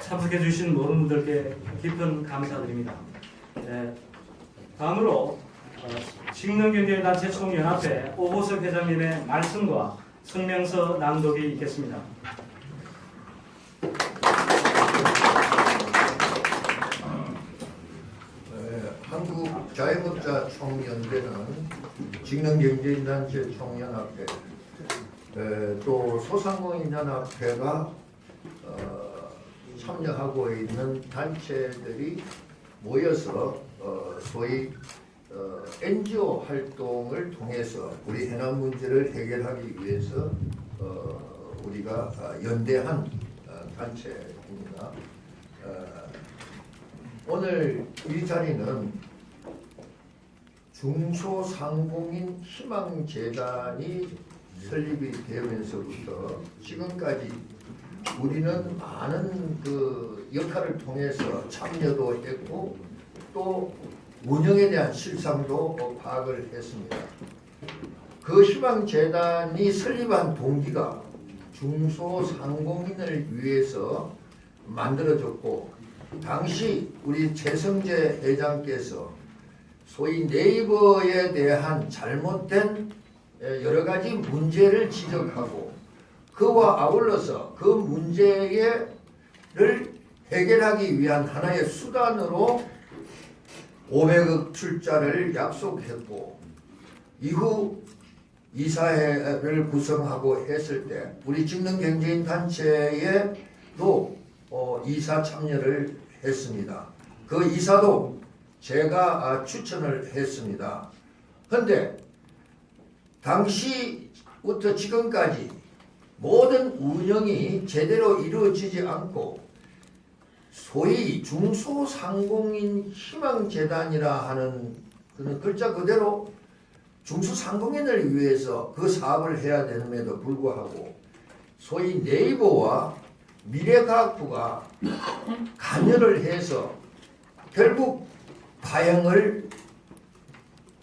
참석해 주신 모든 분들께 깊은 감사드립니다. 다음으로 직능경제단체 총연합회 오보석 회장님의 말씀과 성명서 낭독이 있겠습니다. 한국자영업자 총연대는 직능경제인단체 총연합회, 또 소상공인연합회가 참여하고 있는 단체들이 모여서 소위 NGO 활동을 통해서 우리 해남 문제를 해결하기 위해서 우리가 연대한 단체입니다. 오늘 이 자리는 중소상공인 희망재단이 설립이 되면서부터 지금까지 우리는 많은 그 역할을 통해서 참여도 했고 또 운영에 대한 실상도 파악을 했습니다. 그 희망재단이 설립한 동기가 중소상공인을 위해서 만들어졌고, 당시 우리 최성재 회장께서 소위 네이버에 대한 잘못된 여러 가지 문제를 지적하고 그와 아울러서 그 문제를 해결하기 위한 하나의 수단으로 500억 출자를 약속했고, 이후 이사회를 구성하고 했을 때 우리 직능경제인 단체에도 이사 참여를 했습니다. 그 이사도 제가 추천을 했습니다. 그런데 당시부터 지금까지 모든 운영이 제대로 이루어지지 않고 소위 중소상공인 희망재단이라 하는 그런 글자 그대로 중소상공인을 위해서 그 사업을 해야 되는데도 불구하고 소위 네이버와 미래과학부가 관여를 해서 결국 파행을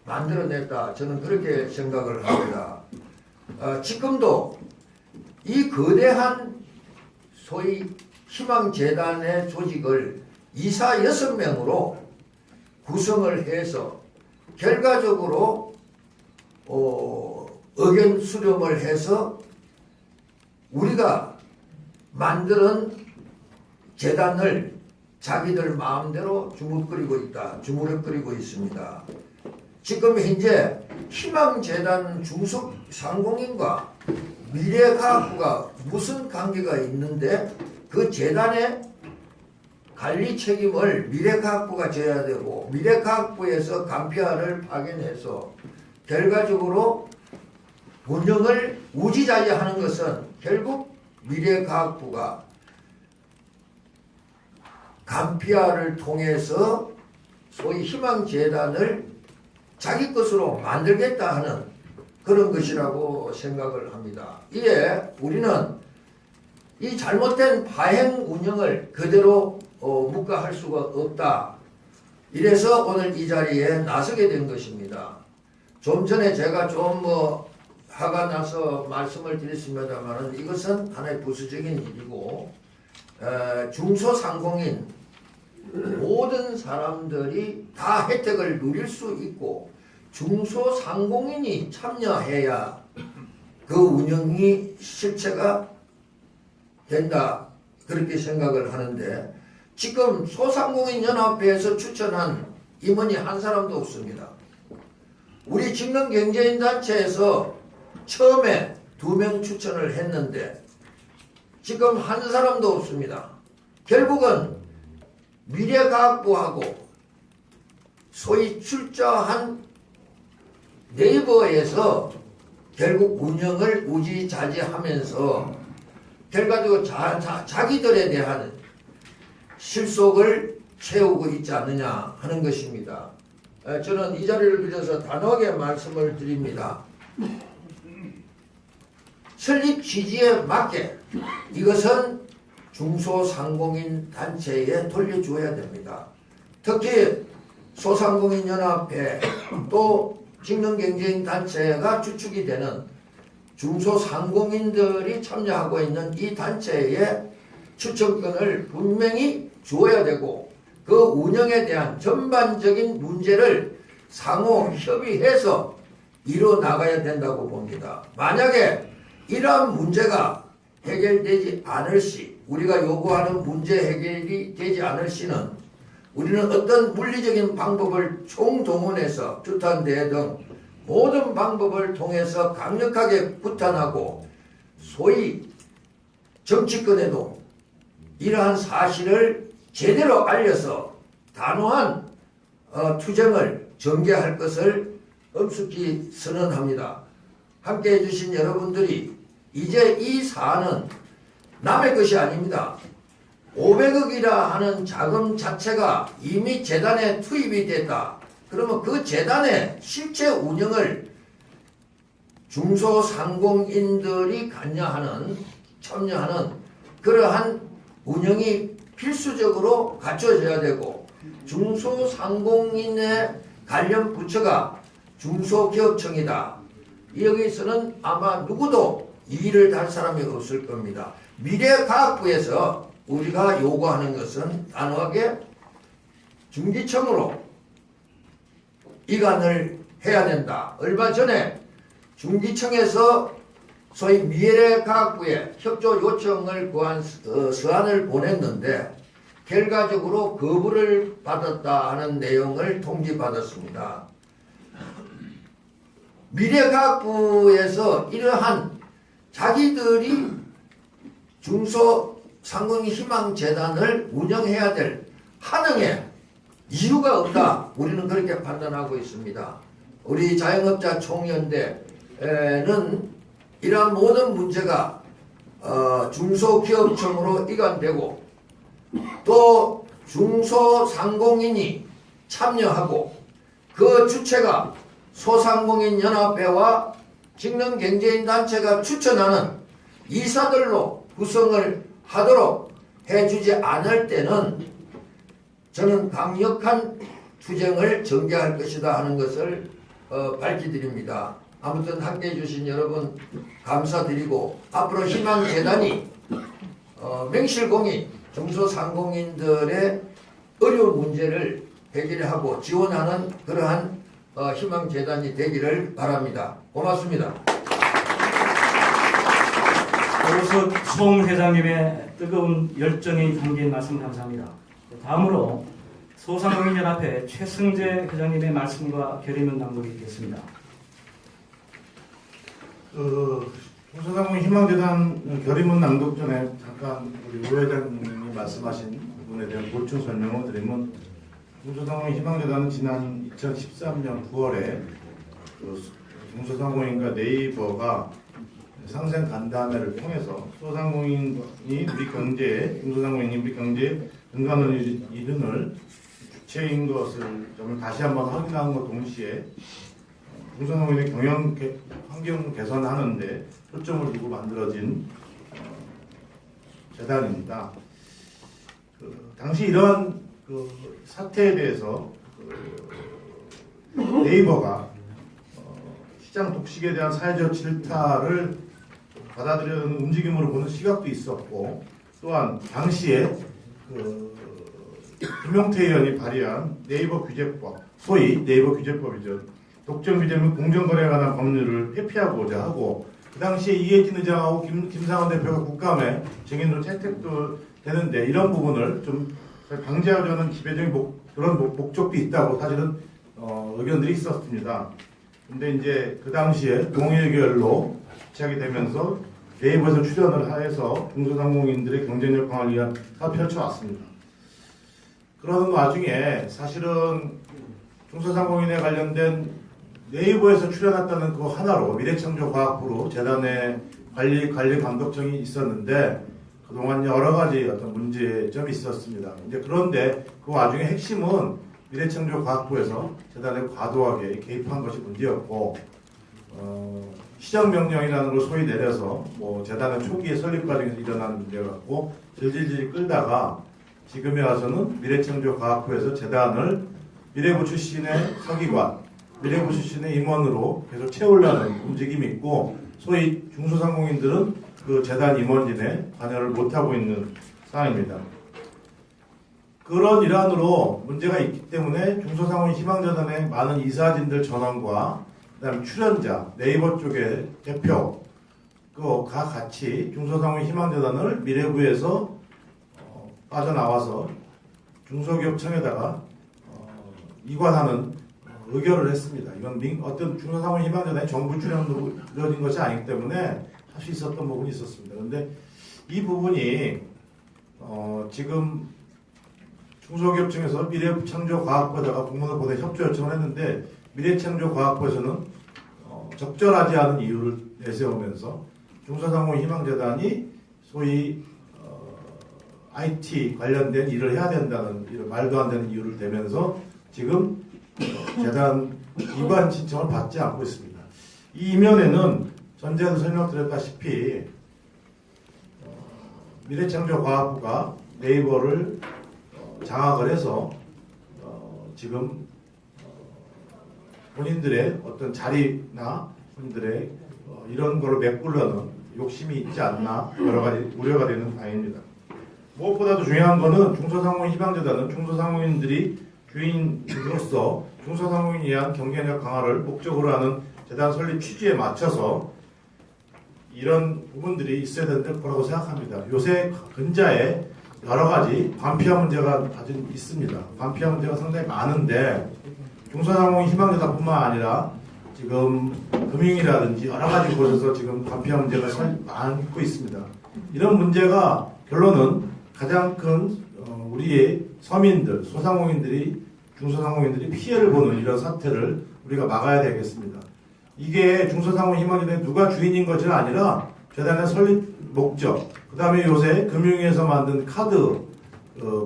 만들어냈다. 저는 그렇게 생각을 합니다. 지금도 이 거대한 소위 희망재단의 조직을 이사 6명으로 구성을 해서 결과적으로 의견 수렴을 해서 우리가 만드는 재단을 자기들 마음대로 주무르끓이고 있습니다. 지금 현재 희망재단 중소상공인과 미래과학부가 무슨 관계가 있는데 그 재단의 관리 책임을 미래과학부가 져야 되고, 미래과학부에서 간피아를 파견해서 결과적으로 운영을 우지자지하는 것은 결국 미래과학부가 간피아를 통해서 소위 희망재단을 자기 것으로 만들겠다 하는 그런 것이라고 생각을 합니다. 이에 우리는 이 잘못된 파행 운영을 그대로 묵과할 수가 없다. 이래서 오늘 이 자리에 나서게 된 것입니다. 좀 전에 제가 좀 화가 나서 말씀을 드렸습니다만 이것은 하나의 부수적인 일이고, 중소상공인 모든 사람들이 다 혜택을 누릴 수 있고 중소상공인이 참여해야 그 운영이 실체가 된다, 그렇게 생각을 하는데 지금 소상공인연합회에서 추천한 임원이 한 사람도 없습니다. 우리 직능경제인단체에서 처음에 2명 추천을 했는데 지금 한 사람도 없습니다. 결국은 미래과학부하고 소위 출자한 네이버에서 결국 운영을 우지자지하면서 결과적으로 자기들에 대한 실속을 채우고 있지 않느냐 하는 것입니다. 저는 이 자리를 빌어서 단호하게 말씀을 드립니다. 설립 취지에 맞게 이것은 중소상공인 단체에 돌려주어야 됩니다. 특히 소상공인연합회 또 직능경제인 단체가 주축이 되는 중소상공인들이 참여하고 있는 이 단체에 추천권을 분명히 주어야 되고 그 운영에 대한 전반적인 문제를 상호 협의해서 이뤄 나가야 된다고 봅니다. 만약에 이러한 문제가 해결되지 않을 시, 우리가 요구하는 문제 해결이 되지 않을 시는 우리는 어떤 물리적인 방법을 총동원해서 규탄대회 등 모든 방법을 통해서 강력하게 규탄하고 소위 정치권에도 이러한 사실을 제대로 알려서 단호한 투쟁을 전개할 것을 엄숙히 선언합니다. 함께해 주신 여러분들이 이제 이 사안은 남의 것이 아닙니다. 500억이라 하는 자금 자체가 이미 재단에 투입이 됐다. 그러면 그 재단의 실제 운영을 중소상공인들이 참여하는 그러한 운영이 필수적으로 갖춰져야 되고 중소상공인의 관련 부처가 중소기업청이다. 여기서는 아마 누구도 이의를 달 사람이 없을 겁니다. 미래과학부에서 우리가 요구하는 것은 단호하게 중기청으로 이관을 해야 된다. 얼마 전에 중기청에서 소위 미래과학부에 협조 요청을 구한 서한을 보냈는데 결과적으로 거부를 받았다 하는 내용을 통지받았습니다. 미래과학부에서 이러한 자기들이 중소상공인 희망재단을 운영해야 될 한흥에 이유가 없다. 우리는 그렇게 판단하고 있습니다. 우리 자영업자 총연대는 이러한 모든 문제가 중소기업청으로 이관되고 또 중소상공인이 참여하고 그 주체가 소상공인연합회와 직능경제인단체가 추천하는 이사들로 구성을 하도록 해주지 않을 때는 저는 강력한 투쟁을 전개할 것이다 하는 것을 밝혀드립니다. 아무튼 함께해 주신 여러분 감사드리고 앞으로 희망재단이 명실공히 중소상공인들의 어려운 문제를 해결하고 지원하는 그러한 희망재단이 되기를 바랍니다. 고맙습니다. 오석 송 회장님의 뜨거운 열정이 담긴 말씀 감사합니다. 다음으로 소상공인연합회 최승재 회장님의 말씀과 결의문 낭독이 있겠습니다. 중소상공인 희망재단 결의문 낭독 전에 잠깐 우리 오 회장님이 말씀하신 부분에 대한 보충 설명을 드리면 중소상공인 희망재단은 지난 2013년 9월에 중소상공인과 네이버가 상생 간담회를 통해서 소상공인이 우리 경제에 중소상공인이 우리 경제에 근간을 이루는 주체인 것을 좀 다시 한번 확인하는 것 동시에 중소상공인의 경영 환경 개선하는데 초점을 두고 만들어진 재단입니다. 당시 이러한 사태에 대해서 네이버가 시장 독식에 대한 사회적 질타를 받아들이는 움직임으로 보는 시각도 있었고 또한 당시에 김용태 의원이 발의한 네이버 규제법, 소위 네이버 규제법이죠. 독점 규제 및 공정거래에 관한 법률을 회피하고자 하고 그 당시에 이해진 의장하고 김상원 대표가 국감에 증인으로 채택도 되는데 이런 부분을 좀 방지하려는 지배적인 그런 목적도 있다고 사실은 의견들이 있었습니다. 근데 이제 그 당시에 동의결로 시작이 되면서 네이버에서 출연을 해서 중소상공인들의 경쟁력 강화를 위한 사업을 펼쳐왔습니다. 그러는 와중에 사실은 중소상공인에 관련된 네이버에서 출연했다는 그 하나로 미래창조과학부로 재단의 관리 감독청이 있었는데 그동안 여러 가지 어떤 문제점이 있었습니다. 이제 그런데 그 와중에 핵심은 미래창조과학부에서 재단에 과도하게 개입한 것이 문제였고 시정명령이라는 걸 소위 내려서 재단의 초기에 설립 과정에서 일어난 문제였고 질질질 끌다가 지금에 와서는 미래창조과학부에서 재단을 미래부 출신의 서기관, 미래부 출신의 임원으로 계속 채우려는 움직임이 있고 소위 중소상공인들은 그 재단 임원진에 관여를 못하고 있는 사항입니다. 그런 일환으로 문제가 있기 때문에 중소상호인 희망재단의 많은 이사진들 전원과 그다음 출연자 네이버 쪽의 대표 그가 같이 중소상호인 희망재단을 미래부에서 빠져나와서 중소기업청에다가 이관하는 의결을 했습니다. 이건 어떤 중소상호인 희망재단이 정부 출연으로 이루어진 것이 아니기 때문에 할 수 있었던 부분이 있었습니다. 그런데 이 부분이 지금 중소기업청에서 미래창조과학부에다가 공문을 보내 협조 요청을 했는데 미래창조과학부에서는 적절하지 않은 이유를 내세우면서 중소상공인 희망재단이 소위 IT 관련된 일을 해야 된다는 이런 말도 안 되는 이유를 대면서 지금 재단 이관 신청을 받지 않고 있습니다. 이 이면에는 전제도 설명드렸다시피 미래창조과학부가 네이버를 장악을 해서 지금 본인들의 어떤 자리나 본인들의 이런 거를 메꾸려는 욕심이 있지 않나 여러 가지 우려가 되는 바입니다. 무엇보다도 중요한 것은 중소상공인 희망재단은 중소상공인들이 주인으로서 중소상공인에 의한 경쟁력 강화를 목적으로 하는 재단 설립 취지에 맞춰서 이런 부분들이 있어야 된다고 거라고 생각합니다. 요새 근자에 여러 가지 관피화 문제가 아주 있습니다. 관피화 문제가 상당히 많은데 중소상공인 희망재단뿐만 아니라 지금 금융이라든지 여러 가지 곳에서 지금 관피화 문제가 많고 있습니다. 이런 문제가 결론은 가장 큰 우리의 서민들, 소상공인들이 중소상공인들이 피해를 보는 이런 사태를 우리가 막아야 되겠습니다. 이게 중소상공인 희망재단이 누가 주인인 것이 아니라 재단의 설립 목적, 그 다음에 요새 금융위에서 만든 카드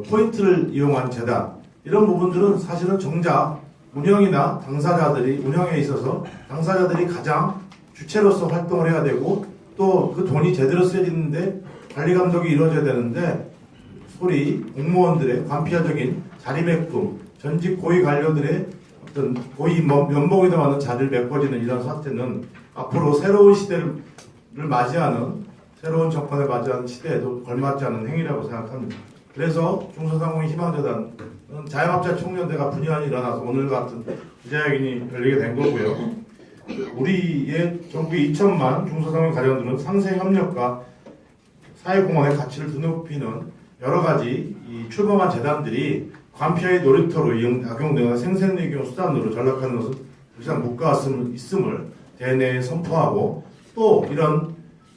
포인트를 이용한 재단 이런 부분들은 사실은 정작 운영이나 당사자들이 운영에 있어서 당사자들이 가장 주체로서 활동을 해야 되고 또 그 돈이 제대로 쓰여지는데 관리 감독이 이루어져야 되는데 소리 공무원들의 관피화적인 자리매김 전직 고위 관료들의 어떤 고위 연봉에도 맞는 자리를 메꿔지는 이런 사태는 앞으로 새로운 시대를 맞이하는 새로운 정권을 맞이하는 시대에도 걸맞지 않은 행위라고 생각합니다. 그래서 중소상공인 희망재단은 자영업자 총연대가 분연히 일어나서 오늘 같은 기자회견이 열리게 된 거고요. 우리의 전국 2천만 중소상공인 가정들은 상생 협력과 사회공헌의 가치를 드높이는 여러 가지 이 출범한 재단들이 관피화의 놀이터로 악용되는 생생내경 수단으로 전락하는 것은 일단 묵과있음을 대내에 선포하고 또 이런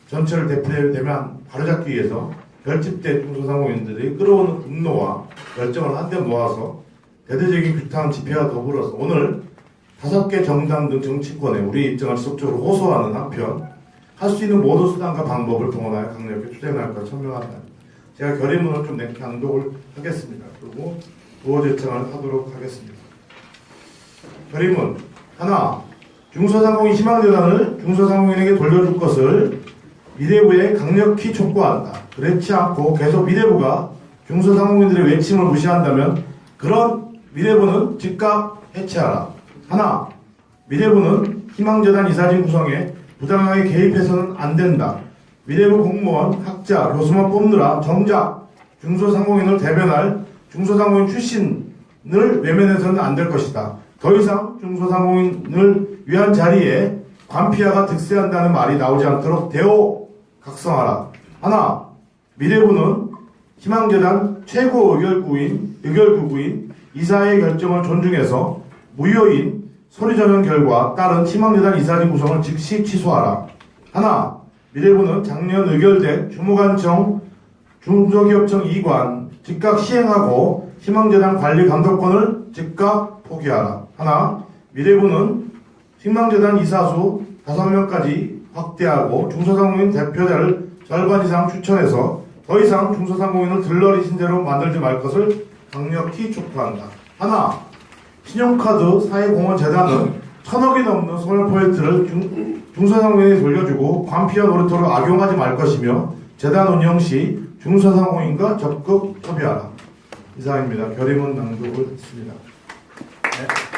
전체를 대표되면 바로잡기 위해서 결집된 중소상공인들이 끌어오는 분노와 열정을 한데 모아서 대대적인 규탄 집회와 더불어서 오늘 5개 정당 등 정치권에 우리의 입장을 지속적으로 호소하는 한편 할 수 있는 모든 수단과 방법을 동원하여 강력히 투쟁할 것을 천명합니다. 제가 결의문을 좀 낭독을 하겠습니다. 그리고 구호 제청을 하도록 하겠습니다. 결의문 하나, 중소상공인 희망재단을 중소상공인에게 돌려줄 것을 미래부에 강력히 촉구한다. 그렇지 않고 계속 미래부가 중소상공인들의 외침을 무시한다면 그런 미래부는 즉각 해체하라. 하나, 미래부는 희망재단 이사진 구성에 부당하게 개입해서는 안 된다. 미래부 공무원, 학자, 교수만 뽑느라 정작 중소상공인을 대변할 중소상공인 출신을 외면해서는 안 될 것이다. 더 이상 중소상공인을 위한 자리에 관피화가 득세한다는 말이 나오지 않도록 대오 각성하라. 하나, 미래부는 희망재단 최고 의결구구인 이사의 결정을 존중해서 무효인 서류전형 결과 따른 희망재단 이사진 구성을 즉시 취소하라. 하나, 미래부는 작년 의결된 주무관청 중소기업청 이관 즉각 시행하고 희망재단 관리 감독권을 즉각 포기하라. 하나, 미래부는 희망재단 이사수 5명까지 확대하고 중소상공인 대표자를 절반 이상 추천해서 더 이상 중소상공인을 들러리 신재로 만들지 말 것을 강력히 촉구한다. 하나, 신용카드 사회공헌재단은 1,000억이 넘는 소멸포인트를 중소상공인에 돌려주고 관피화 놀이터로 악용하지 말 것이며 재단 운영 시 중소상공인과 적극 협의하라. 이상입니다. 결의문 낭독을 했습니다. 네.